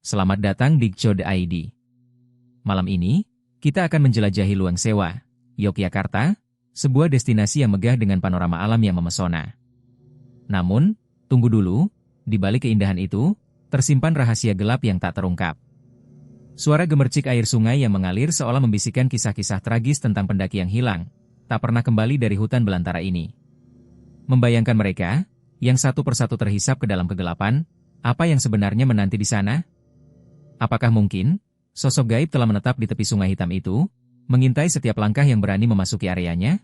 selamat datang di Code ID. Malam ini, kita akan menjelajahi Luang Sewa, Yogyakarta, sebuah destinasi yang megah dengan panorama alam yang memesona. Namun, tunggu dulu, di balik keindahan itu, tersimpan rahasia gelap yang tak terungkap. Suara gemercik air sungai yang mengalir seolah membisikkan kisah-kisah tragis tentang pendaki yang hilang, tak pernah kembali dari hutan belantara ini. Membayangkan mereka, yang satu persatu terhisap ke dalam kegelapan, apa yang sebenarnya menanti di sana? Apakah mungkin, sosok gaib telah menetap di tepi sungai hitam itu, mengintai setiap langkah yang berani memasuki areanya?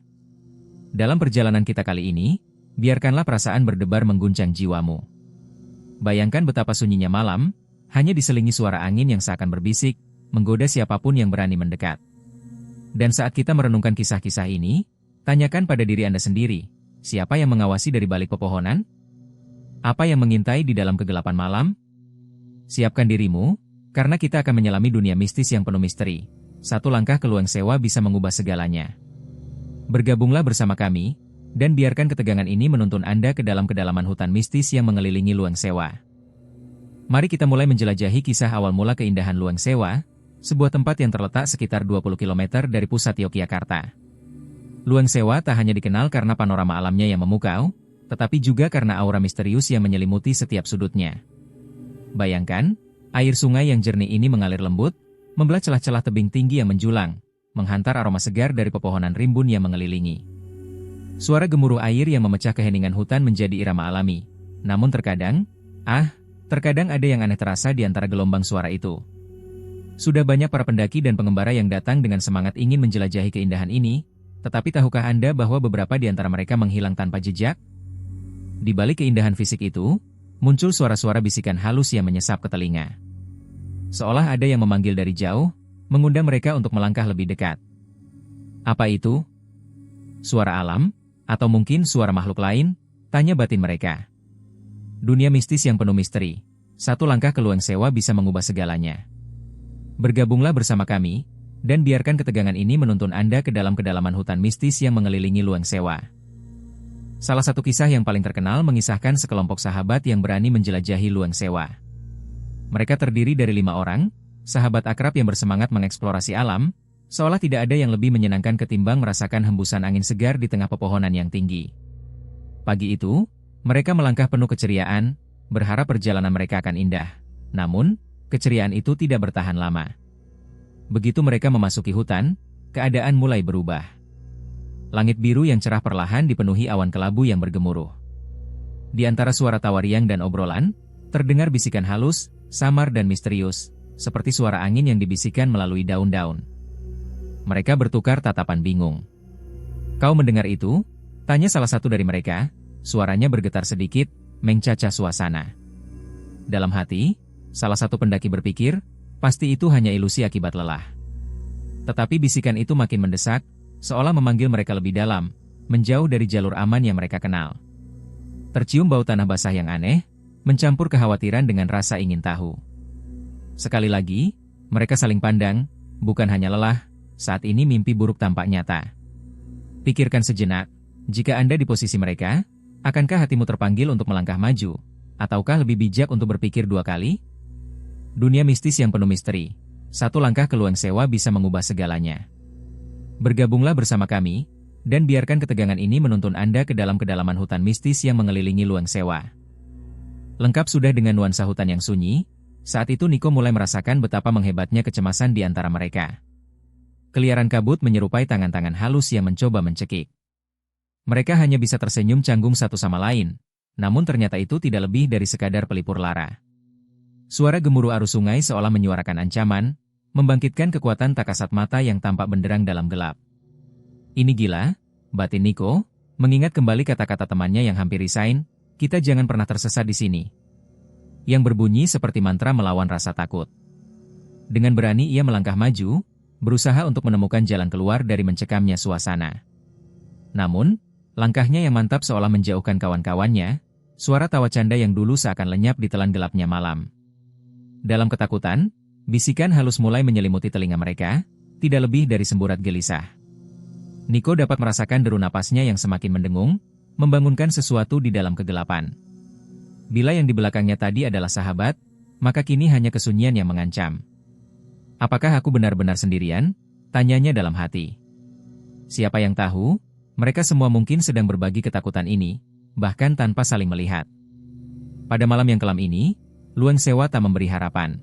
Dalam perjalanan kita kali ini, biarkanlah perasaan berdebar mengguncang jiwamu. Bayangkan betapa sunyinya malam, hanya diselingi suara angin yang seakan berbisik, menggoda siapapun yang berani mendekat. Dan saat kita merenungkan kisah-kisah ini, tanyakan pada diri Anda sendiri, siapa yang mengawasi dari balik pepohonan? Apa yang mengintai di dalam kegelapan malam? Siapkan dirimu, karena kita akan menyelami dunia mistis yang penuh misteri. Satu langkah ke Luang Sewa bisa mengubah segalanya. Bergabunglah bersama kami, dan biarkan ketegangan ini menuntun Anda ke dalam kedalaman hutan mistis yang mengelilingi Luang Sewa. Mari kita mulai menjelajahi kisah awal mula keindahan Luang Sewa, sebuah tempat yang terletak sekitar 20 km dari pusat Yogyakarta. Luang Sewa tak hanya dikenal karena panorama alamnya yang memukau, tetapi juga karena aura misterius yang menyelimuti setiap sudutnya. Bayangkan, air sungai yang jernih ini mengalir lembut, membelah celah-celah tebing tinggi yang menjulang, menghantar aroma segar dari pepohonan rimbun yang mengelilingi. Suara gemuruh air yang memecah keheningan hutan menjadi irama alami. Namun terkadang ada yang aneh terasa di antara gelombang suara itu. Sudah banyak para pendaki dan pengembara yang datang dengan semangat ingin menjelajahi keindahan ini, tetapi tahukah Anda bahwa beberapa di antara mereka menghilang tanpa jejak? Di balik keindahan fisik itu, muncul suara-suara bisikan halus yang menyesap ke telinga. Seolah ada yang memanggil dari jauh, mengundang mereka untuk melangkah lebih dekat. Apa itu? Suara alam? Atau mungkin suara makhluk lain? Tanya batin mereka. Dunia mistis yang penuh misteri. Satu langkah ke Luang Sewa bisa mengubah segalanya. Bergabunglah bersama kami, dan biarkan ketegangan ini menuntun Anda ke dalam kedalaman hutan mistis yang mengelilingi Luang Sewa. Salah satu kisah yang paling terkenal mengisahkan sekelompok sahabat yang berani menjelajahi Luang Sewa. Mereka terdiri dari 5 orang, sahabat akrab yang bersemangat mengeksplorasi alam, seolah tidak ada yang lebih menyenangkan ketimbang merasakan hembusan angin segar di tengah pepohonan yang tinggi. Pagi itu, mereka melangkah penuh keceriaan, berharap perjalanan mereka akan indah. Namun, keceriaan itu tidak bertahan lama. Begitu mereka memasuki hutan, keadaan mulai berubah. Langit biru yang cerah perlahan dipenuhi awan kelabu yang bergemuruh. Di antara suara tawa riang dan obrolan, terdengar bisikan halus, samar dan misterius, seperti suara angin yang dibisikkan melalui daun-daun. Mereka bertukar tatapan bingung. "Kau mendengar itu?" tanya salah satu dari mereka. Suaranya bergetar sedikit, mencacah suasana. Dalam hati, salah satu pendaki berpikir, pasti itu hanya ilusi akibat lelah. Tetapi bisikan itu makin mendesak, seolah memanggil mereka lebih dalam, menjauh dari jalur aman yang mereka kenal. Tercium bau tanah basah yang aneh, mencampur kekhawatiran dengan rasa ingin tahu. Sekali lagi, mereka saling pandang, bukan hanya lelah, saat ini mimpi buruk tampak nyata. Pikirkan sejenak, jika Anda di posisi mereka, akankah hatimu terpanggil untuk melangkah maju, ataukah lebih bijak untuk berpikir 2 kali? Dunia mistis yang penuh misteri. Satu langkah ke Luang Sewa bisa mengubah segalanya. Bergabunglah bersama kami, dan biarkan ketegangan ini menuntun Anda ke dalam kedalaman hutan mistis yang mengelilingi Luang Sewa. Lengkap sudah dengan nuansa hutan yang sunyi, saat itu Niko mulai merasakan betapa menghebatnya kecemasan di antara mereka. Keliaran kabut menyerupai tangan-tangan halus yang mencoba mencekik. Mereka hanya bisa tersenyum canggung satu sama lain, namun ternyata itu tidak lebih dari sekadar pelipur lara. Suara gemuruh arus sungai seolah menyuarakan ancaman, membangkitkan kekuatan tak kasat mata yang tampak benderang dalam gelap. Ini gila, batin Niko, mengingat kembali kata-kata temannya yang hampir resign, kita jangan pernah tersesat di sini. Yang berbunyi seperti mantra melawan rasa takut. Dengan berani ia melangkah maju, berusaha untuk menemukan jalan keluar dari mencekamnya suasana. Namun, langkahnya yang mantap seolah menjauhkan kawan-kawannya, suara tawa canda yang dulu seakan lenyap di telan gelapnya malam. Dalam ketakutan, bisikan halus mulai menyelimuti telinga mereka, tidak lebih dari semburat gelisah. Niko dapat merasakan deru napasnya yang semakin mendengung, membangunkan sesuatu di dalam kegelapan. Bila yang di belakangnya tadi adalah sahabat, maka kini hanya kesunyian yang mengancam. Apakah aku benar-benar sendirian? Tanyanya dalam hati. Siapa yang tahu, mereka semua mungkin sedang berbagi ketakutan ini, bahkan tanpa saling melihat. Pada malam yang kelam ini, Luang Sewa tak memberi harapan.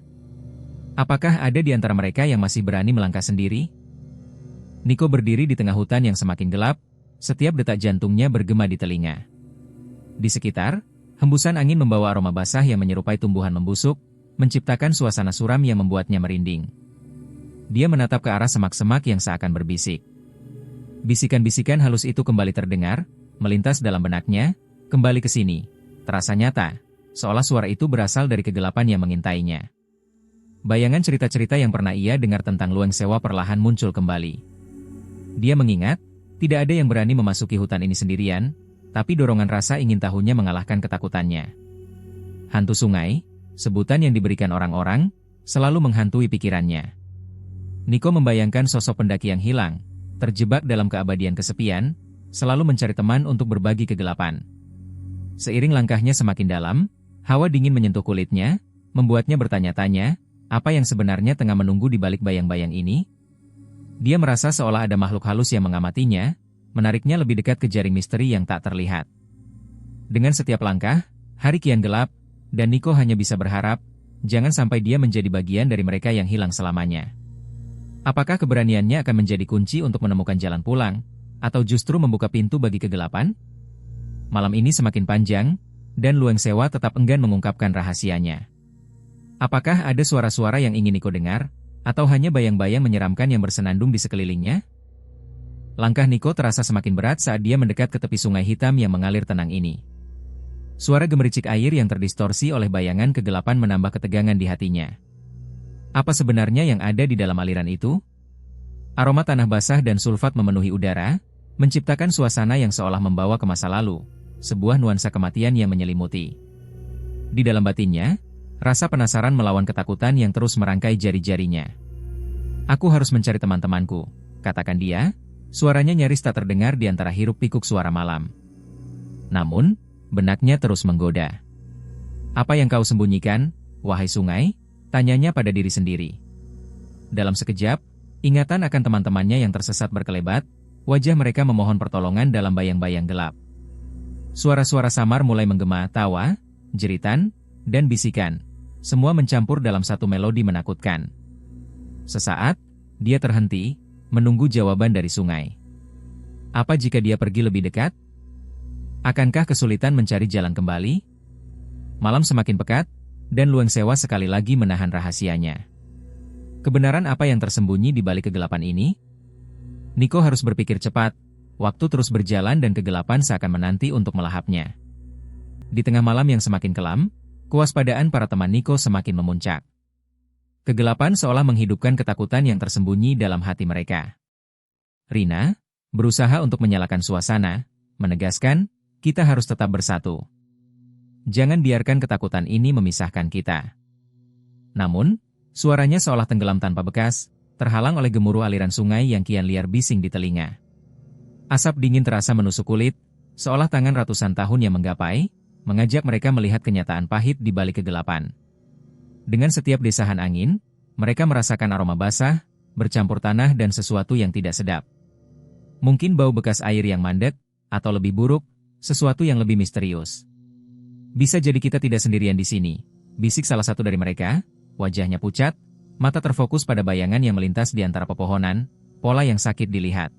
Apakah ada di antara mereka yang masih berani melangkah sendiri? Nico berdiri di tengah hutan yang semakin gelap, setiap detak jantungnya bergema di telinga. Di sekitar, hembusan angin membawa aroma basah yang menyerupai tumbuhan membusuk, menciptakan suasana suram yang membuatnya merinding. Dia menatap ke arah semak-semak yang seakan berbisik. Bisikan-bisikan halus itu kembali terdengar, melintas dalam benaknya, kembali ke sini. Terasa nyata, seolah suara itu berasal dari kegelapan yang mengintainya. Bayangan cerita-cerita yang pernah ia dengar tentang Luang Sewa perlahan muncul kembali. Dia mengingat, tidak ada yang berani memasuki hutan ini sendirian, tapi dorongan rasa ingin tahunya mengalahkan ketakutannya. Hantu sungai, sebutan yang diberikan orang-orang, selalu menghantui pikirannya. Nico membayangkan sosok pendaki yang hilang, terjebak dalam keabadian kesepian, selalu mencari teman untuk berbagi kegelapan. Seiring langkahnya semakin dalam, hawa dingin menyentuh kulitnya, membuatnya bertanya-tanya, apa yang sebenarnya tengah menunggu di balik bayang-bayang ini? Dia merasa seolah ada makhluk halus yang mengamatinya, menariknya lebih dekat ke jaring misteri yang tak terlihat. Dengan setiap langkah, hari kian gelap, dan Nico hanya bisa berharap, jangan sampai dia menjadi bagian dari mereka yang hilang selamanya. Apakah keberaniannya akan menjadi kunci untuk menemukan jalan pulang, atau justru membuka pintu bagi kegelapan? Malam ini semakin panjang, dan Luang Sewa tetap enggan mengungkapkan rahasianya. Apakah ada suara-suara yang ingin Nico dengar, atau hanya bayang-bayang menyeramkan yang bersenandung di sekelilingnya? Langkah Nico terasa semakin berat saat dia mendekat ke tepi sungai hitam yang mengalir tenang ini. Suara gemericik air yang terdistorsi oleh bayangan kegelapan menambah ketegangan di hatinya. Apa sebenarnya yang ada di dalam aliran itu? Aroma tanah basah dan sulfat memenuhi udara, menciptakan suasana yang seolah membawa ke masa lalu, sebuah nuansa kematian yang menyelimuti. Di dalam batinnya, rasa penasaran melawan ketakutan yang terus merangkai jari-jarinya. Aku harus mencari teman-temanku, katakan dia, suaranya nyaris tak terdengar di antara hiruk-pikuk suara malam. Namun, benaknya terus menggoda. Apa yang kau sembunyikan, wahai sungai? Tanyanya pada diri sendiri. Dalam sekejap, ingatan akan teman-temannya yang tersesat berkelebat, wajah mereka memohon pertolongan dalam bayang-bayang gelap. Suara-suara samar mulai menggema, tawa, jeritan, dan bisikan. Semua mencampur dalam satu melodi menakutkan. Sesaat, dia terhenti, menunggu jawaban dari sungai. Apa jika dia pergi lebih dekat? Akankah kesulitan mencari jalan kembali? Malam semakin pekat, dan Luang Sewa sekali lagi menahan rahasianya. Kebenaran apa yang tersembunyi di balik kegelapan ini? Nico harus berpikir cepat, waktu terus berjalan dan kegelapan seakan menanti untuk melahapnya. Di tengah malam yang semakin kelam, kewaspadaan para teman Nico semakin memuncak. Kegelapan seolah menghidupkan ketakutan yang tersembunyi dalam hati mereka. Rina berusaha untuk menyalakan suasana, menegaskan, kita harus tetap bersatu. Jangan biarkan ketakutan ini memisahkan kita. Namun, suaranya seolah tenggelam tanpa bekas, terhalang oleh gemuruh aliran sungai yang kian liar bising di telinga. Asap dingin terasa menusuk kulit, seolah tangan ratusan tahun yang menggapai, mengajak mereka melihat kenyataan pahit di balik kegelapan. Dengan setiap desahan angin, mereka merasakan aroma basah, bercampur tanah dan sesuatu yang tidak sedap. Mungkin bau bekas air yang mandek, atau lebih buruk, sesuatu yang lebih misterius. Bisa jadi kita tidak sendirian di sini, bisik salah satu dari mereka, wajahnya pucat, mata terfokus pada bayangan yang melintas di antara pepohonan, pola yang sakit dilihat.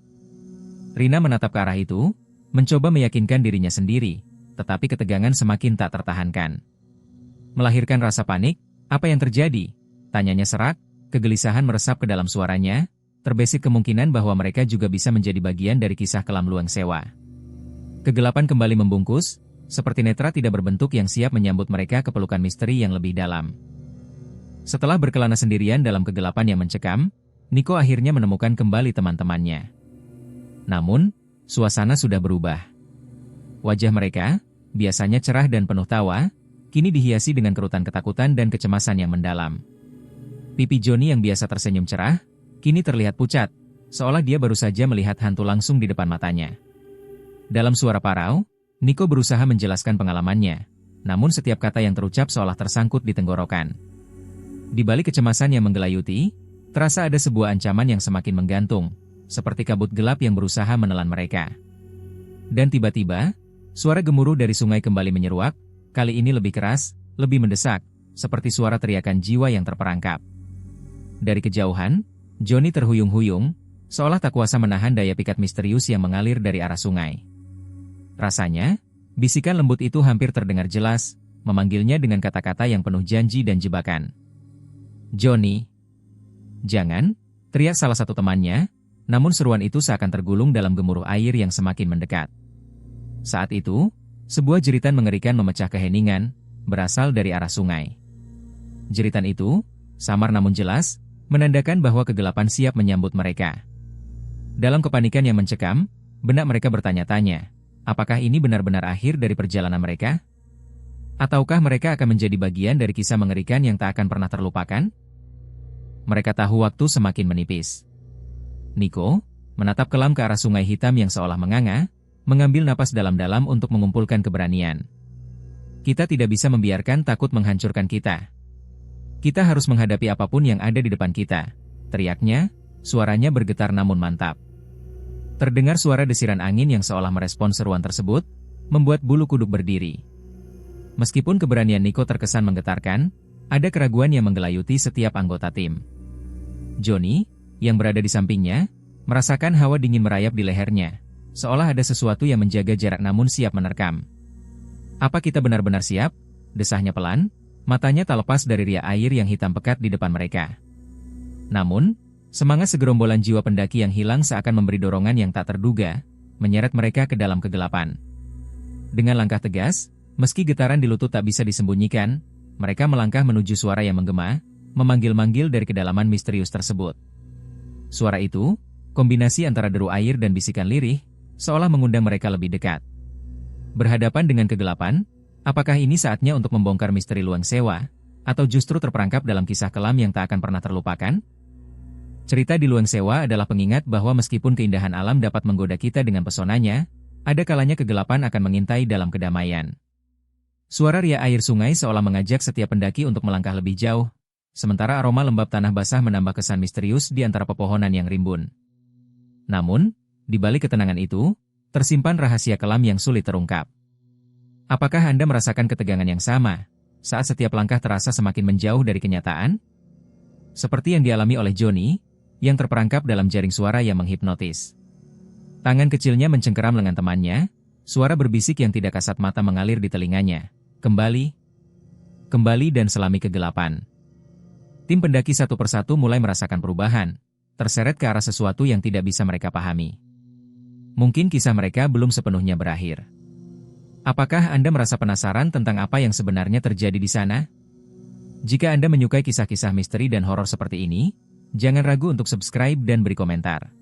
Rina menatap ke arah itu, mencoba meyakinkan dirinya sendiri, tetapi ketegangan semakin tak tertahankan. Melahirkan rasa panik, apa yang terjadi? Tanyanya serak, kegelisahan meresap ke dalam suaranya, terbesit kemungkinan bahwa mereka juga bisa menjadi bagian dari kisah kelam Luang Sewa. Kegelapan kembali membungkus, seperti netra tidak berbentuk yang siap menyambut mereka ke pelukan misteri yang lebih dalam. Setelah berkelana sendirian dalam kegelapan yang mencekam, Nico akhirnya menemukan kembali teman-temannya. Namun, suasana sudah berubah. Wajah mereka, biasanya cerah dan penuh tawa, kini dihiasi dengan kerutan ketakutan dan kecemasan yang mendalam. Pipi Johnny yang biasa tersenyum cerah, kini terlihat pucat, seolah dia baru saja melihat hantu langsung di depan matanya. Dalam suara parau, Nico berusaha menjelaskan pengalamannya, namun setiap kata yang terucap seolah tersangkut di tenggorokan. Di balik kecemasan yang menggelayuti, terasa ada sebuah ancaman yang semakin menggantung, seperti kabut gelap yang berusaha menelan mereka. Dan tiba-tiba, suara gemuruh dari sungai kembali menyeruak, kali ini lebih keras, lebih mendesak, seperti suara teriakan jiwa yang terperangkap. Dari kejauhan, Johnny terhuyung-huyung, seolah tak kuasa menahan daya pikat misterius yang mengalir dari arah sungai. Rasanya, bisikan lembut itu hampir terdengar jelas, memanggilnya dengan kata-kata yang penuh janji dan jebakan. "Johnny, jangan!" teriak salah satu temannya, namun seruan itu seakan tergulung dalam gemuruh air yang semakin mendekat. Saat itu, sebuah jeritan mengerikan memecah keheningan, berasal dari arah sungai. Jeritan itu, samar namun jelas, menandakan bahwa kegelapan siap menyambut mereka. Dalam kepanikan yang mencekam, benak mereka bertanya-tanya, apakah ini benar-benar akhir dari perjalanan mereka? Ataukah mereka akan menjadi bagian dari kisah mengerikan yang tak akan pernah terlupakan? Mereka tahu waktu semakin menipis. Nico menatap kelam ke arah sungai hitam yang seolah menganga, mengambil napas dalam-dalam untuk mengumpulkan keberanian. Kita tidak bisa membiarkan takut menghancurkan kita. Kita harus menghadapi apapun yang ada di depan kita, teriaknya, suaranya bergetar namun mantap. Terdengar suara desiran angin yang seolah merespon seruan tersebut, membuat bulu kuduk berdiri. Meskipun keberanian Nico terkesan menggetarkan, ada keraguan yang menggelayuti setiap anggota tim. Johnny, yang berada di sampingnya, merasakan hawa dingin merayap di lehernya, seolah ada sesuatu yang menjaga jarak namun siap menerkam. "Apa kita benar-benar siap?" desahnya pelan, matanya tak lepas dari ria air yang hitam pekat di depan mereka. Namun, semangat segerombolan jiwa pendaki yang hilang seakan memberi dorongan yang tak terduga, menyeret mereka ke dalam kegelapan. Dengan langkah tegas, meski getaran di lutut tak bisa disembunyikan, mereka melangkah menuju suara yang menggema, memanggil-manggil dari kedalaman misterius tersebut. Suara itu, kombinasi antara deru air dan bisikan lirih, seolah mengundang mereka lebih dekat. Berhadapan dengan kegelapan, apakah ini saatnya untuk membongkar misteri Luang Sewa, atau justru terperangkap dalam kisah kelam yang tak akan pernah terlupakan? Cerita di Luang Sewa adalah pengingat bahwa meskipun keindahan alam dapat menggoda kita dengan pesonanya, ada kalanya kegelapan akan mengintai dalam kedamaian. Suara ria air sungai seolah mengajak setiap pendaki untuk melangkah lebih jauh, sementara aroma lembab tanah basah menambah kesan misterius di antara pepohonan yang rimbun. Namun, di balik ketenangan itu, tersimpan rahasia kelam yang sulit terungkap. Apakah Anda merasakan ketegangan yang sama, saat setiap langkah terasa semakin menjauh dari kenyataan? Seperti yang dialami oleh Johnny, yang terperangkap dalam jaring suara yang menghipnotis. Tangan kecilnya mencengkeram lengan temannya, suara berbisik yang tidak kasat mata mengalir di telinganya. Kembali dan selami kegelapan. Tim pendaki satu persatu mulai merasakan perubahan, terseret ke arah sesuatu yang tidak bisa mereka pahami. Mungkin kisah mereka belum sepenuhnya berakhir. Apakah Anda merasa penasaran tentang apa yang sebenarnya terjadi di sana? Jika Anda menyukai kisah-kisah misteri dan horor seperti ini, jangan ragu untuk subscribe dan beri komentar.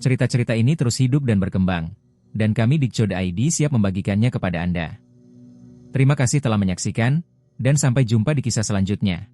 Cerita-cerita ini terus hidup dan berkembang, dan kami di Dikcode.id siap membagikannya kepada Anda. Terima kasih telah menyaksikan, dan sampai jumpa di kisah selanjutnya.